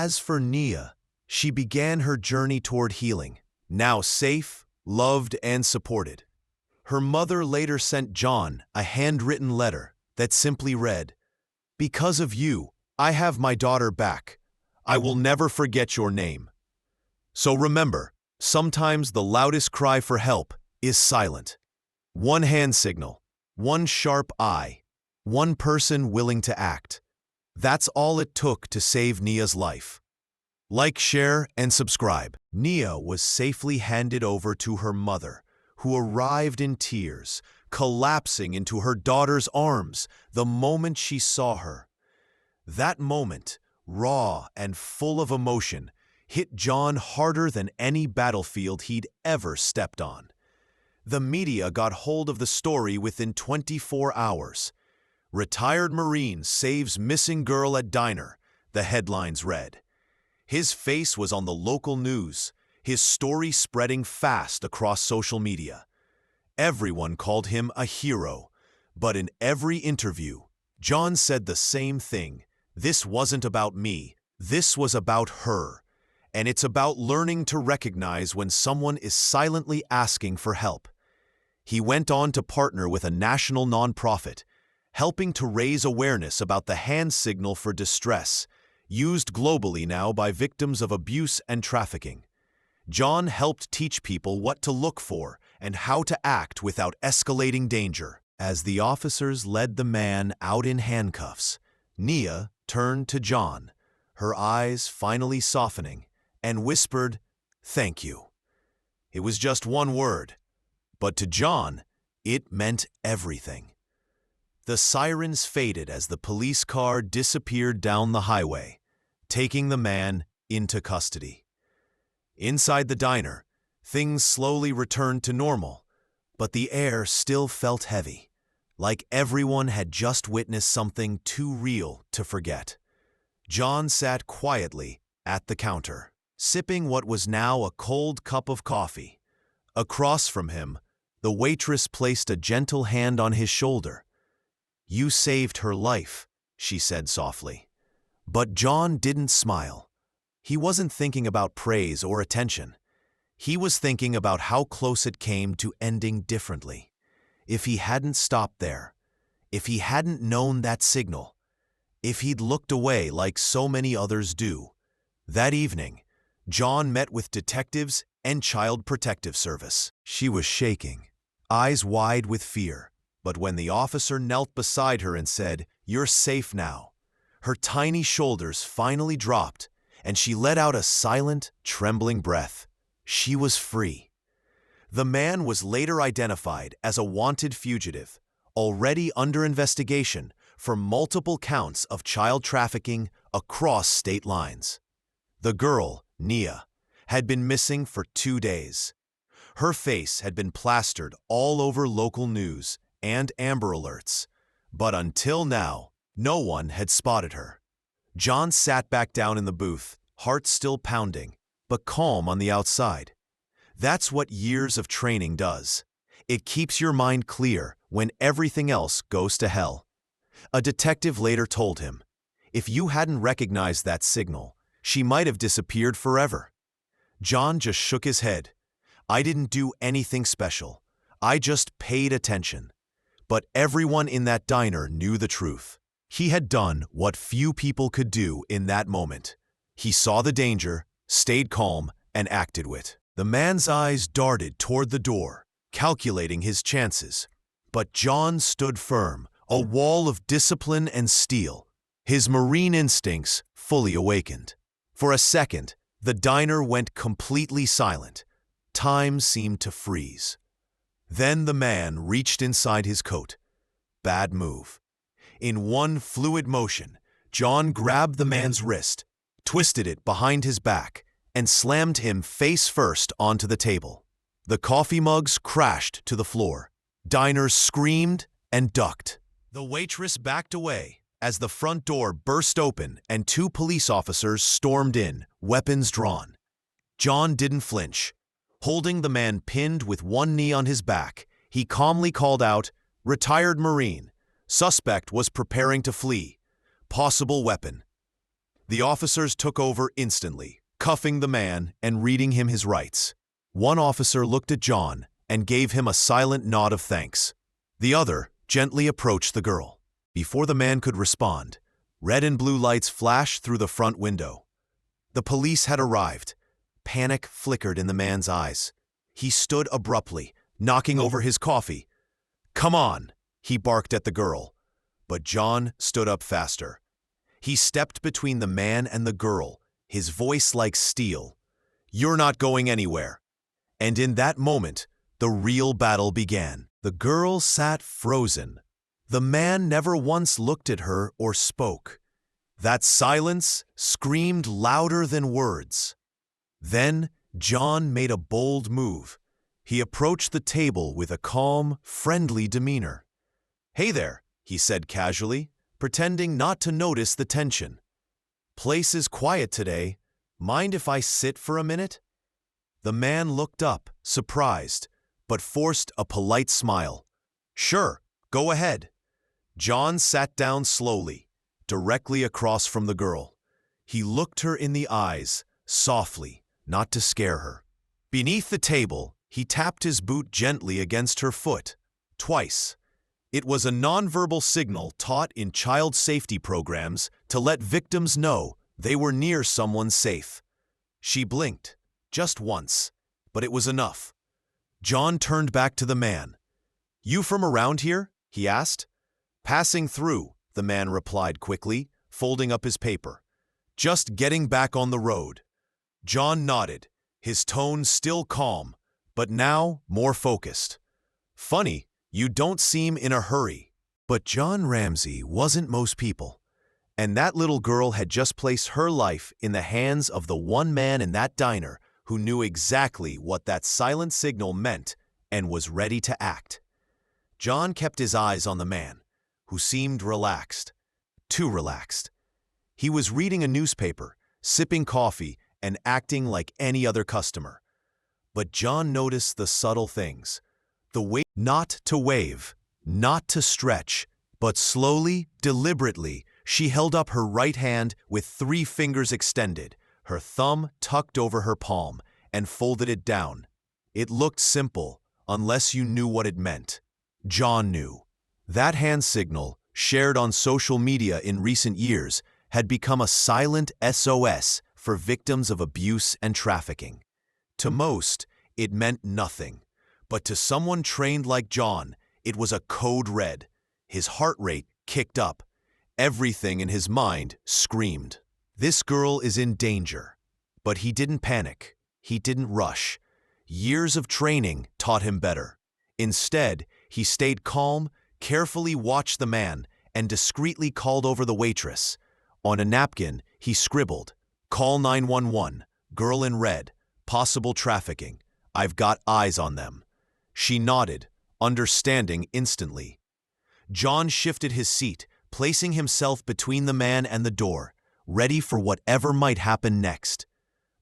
As for Nia, she began her journey toward healing, now safe, loved, and supported. Her mother later sent John a handwritten letter that simply read, "Because of you, I have my daughter back. I will never forget your name." So remember, sometimes the loudest cry for help is silent. One hand signal, one sharp eye, one person willing to act. That's all it took to save Nia's life. Like, share, and subscribe. Nia was safely handed over to her mother, who arrived in tears, collapsing into her daughter's arms the moment she saw her. That moment, raw and full of emotion, hit John harder than any battlefield he'd ever stepped on. The media got hold of the story within 24 hours. "Retired Marine saves missing girl at diner," the headlines read. His face was on the local news, his story spreading fast across social media. Everyone called him a hero, but in every interview, John said the same thing. "This wasn't about me, this was about her. And it's about learning to recognize when someone is silently asking for help." He went on to partner with a national nonprofit, helping to raise awareness about the hand signal for distress, used globally now by victims of abuse and trafficking. John helped teach people what to look for and how to act without escalating danger. As the officers led the man out in handcuffs, Nia turned to John, her eyes finally softening, and whispered, "Thank you." It was just one word, but to John, it meant everything. The sirens faded as the police car disappeared down the highway, taking the man into custody. Inside the diner, things slowly returned to normal, but the air still felt heavy, like everyone had just witnessed something too real to forget. John sat quietly at the counter, sipping what was now a cold cup of coffee. Across from him, the waitress placed a gentle hand on his shoulder. "You saved her life," she said softly. But John didn't smile. He wasn't thinking about praise or attention. He was thinking about how close it came to ending differently. If he hadn't stopped there, if he hadn't known that signal, if he'd looked away like so many others do. That evening, John met with detectives and Child Protective Service. She was shaking, eyes wide with fear, but when the officer knelt beside her and said, "You're safe now," her tiny shoulders finally dropped, and she let out a silent, trembling breath. She was free. The man was later identified as a wanted fugitive, already under investigation for multiple counts of child trafficking across state lines. The girl, Nia, had been missing for 2 days. Her face had been plastered all over local news and Amber Alerts, but until now, no one had spotted her. John sat back down in the booth, heart still pounding, but calm on the outside. That's what years of training does. It keeps your mind clear when everything else goes to hell. A detective later told him, "If you hadn't recognized that signal, she might have disappeared forever." John just shook his head. "I didn't do anything special. I just paid attention." But everyone in that diner knew the truth. He had done what few people could do in that moment. He saw the danger, stayed calm, and acted with it. The man's eyes darted toward the door, calculating his chances. But John stood firm, a wall of discipline and steel, his marine instincts fully awakened. For a second, the diner went completely silent. Time seemed to freeze. Then the man reached inside his coat. Bad move. In one fluid motion, John grabbed the man's wrist, twisted it behind his back, and slammed him face first onto the table. The coffee mugs crashed to the floor. Diners screamed and ducked. The waitress backed away as the front door burst open and 2 police officers stormed in, weapons drawn. John didn't flinch. Holding the man pinned with one knee on his back, he calmly called out, "Retired Marine. Suspect was preparing to flee. Possible weapon." The officers took over instantly, cuffing the man and reading him his rights. One officer looked at John and gave him a silent nod of thanks. The other gently approached the girl. Before the man could respond, red and blue lights flashed through the front window. The police had arrived. Panic flickered in the man's eyes. He stood abruptly, knocking over his coffee. "Come on," he barked at the girl. But John stood up faster. He stepped between the man and the girl, his voice like steel. "You're not going anywhere." And in that moment, the real battle began. The girl sat frozen. The man never once looked at her or spoke. That silence screamed louder than words. Then John made a bold move. He approached the table with a calm, friendly demeanor. "Hey there," he said casually, pretending not to notice the tension. "Place is quiet today. Mind if I sit for a minute?" The man looked up, surprised, but forced a polite smile. "Sure, go ahead." John sat down slowly, directly across from the girl. He looked her in the eyes, softly, not to scare her. Beneath the table, he tapped his boot gently against her foot, twice. It was a nonverbal signal taught in child safety programs to let victims know they were near someone safe. She blinked, just once, but it was enough. John turned back to the man. "You from around here?" he asked. "Passing through," the man replied quickly, folding up his paper. "Just getting back on the road." John nodded, his tone still calm, but now more focused. "Funny, you don't seem in a hurry." But John Ramsey wasn't most people. And that little girl had just placed her life in the hands of the one man in that diner who knew exactly what that silent signal meant and was ready to act. John kept his eyes on the man, who seemed relaxed. Too relaxed. He was reading a newspaper, sipping coffee, and acting like any other customer. But John noticed the subtle things. The way not to wave, not to stretch, but slowly, deliberately, she held up her right hand with 3 fingers extended, her thumb tucked over her palm, and folded it down. It looked simple, unless you knew what it meant. John knew. That hand signal, shared on social media in recent years, had become a silent SOS for victims of abuse and trafficking. To most, it meant nothing. But to someone trained like John, it was a code red. His heart rate kicked up. Everything in his mind screamed, "This girl is in danger." But he didn't panic. He didn't rush. Years of training taught him better. Instead, he stayed calm, carefully watched the man, and discreetly called over the waitress. On a napkin, he scribbled, "Call 911, girl in red, possible trafficking. I've got eyes on them." She nodded, understanding instantly. John shifted his seat, placing himself between the man and the door, ready for whatever might happen next.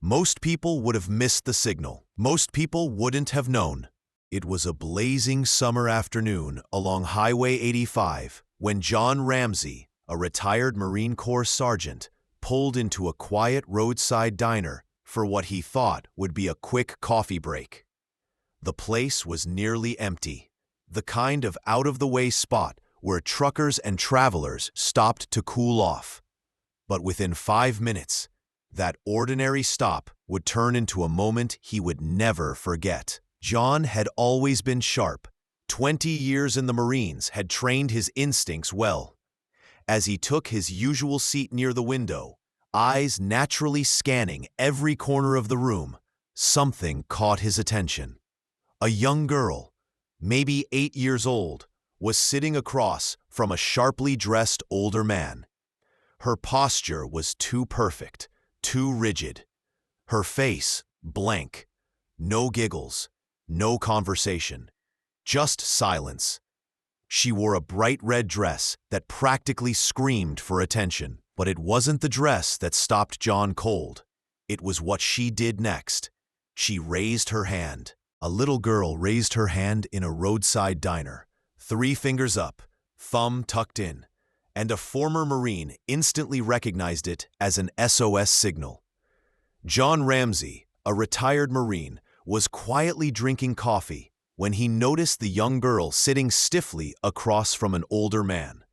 Most people would have missed the signal. Most people wouldn't have known. It was a blazing summer afternoon along Highway 85 when John Ramsey, a retired Marine Corps sergeant, pulled into a quiet roadside diner for what he thought would be a quick coffee break. The place was nearly empty, the kind of out-of-the-way spot where truckers and travelers stopped to cool off. But within 5 minutes, that ordinary stop would turn into a moment he would never forget. John had always been sharp. 20 years in the Marines had trained his instincts well. As he took his usual seat near the window, eyes naturally scanning every corner of the room, something caught his attention. A young girl, maybe 8 years old, was sitting across from a sharply dressed older man. Her posture was too perfect, too rigid. Her face blank. No giggles, no conversation, just silence. She wore a bright red dress that practically screamed for attention. But it wasn't the dress that stopped John cold. It was what she did next. She raised her hand. A little girl raised her hand in a roadside diner, 3 fingers up, thumb tucked in. and a former Marine instantly recognized it as an SOS signal. John Ramsey, a retired Marine, was quietly drinking coffee when he noticed the young girl sitting stiffly across from an older man.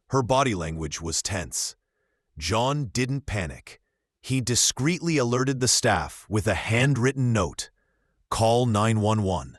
Her body language was tense. John didn't panic. He discreetly alerted the staff with a handwritten note: "Call 911."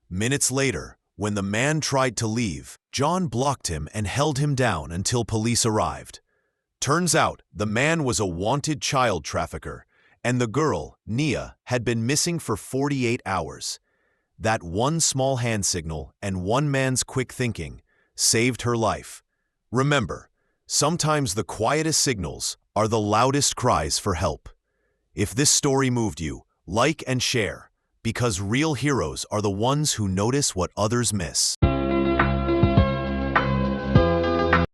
Minutes later, when the man tried to leave, John blocked him and held him down until police arrived. Turns out, the man was a wanted child trafficker, and the girl, Nia, had been missing for 48 hours. That one small hand signal and one man's quick thinking saved her life. Remember, sometimes the quietest signals are the loudest cries for help. If this story moved you, like and share, because real heroes are the ones who notice what others miss.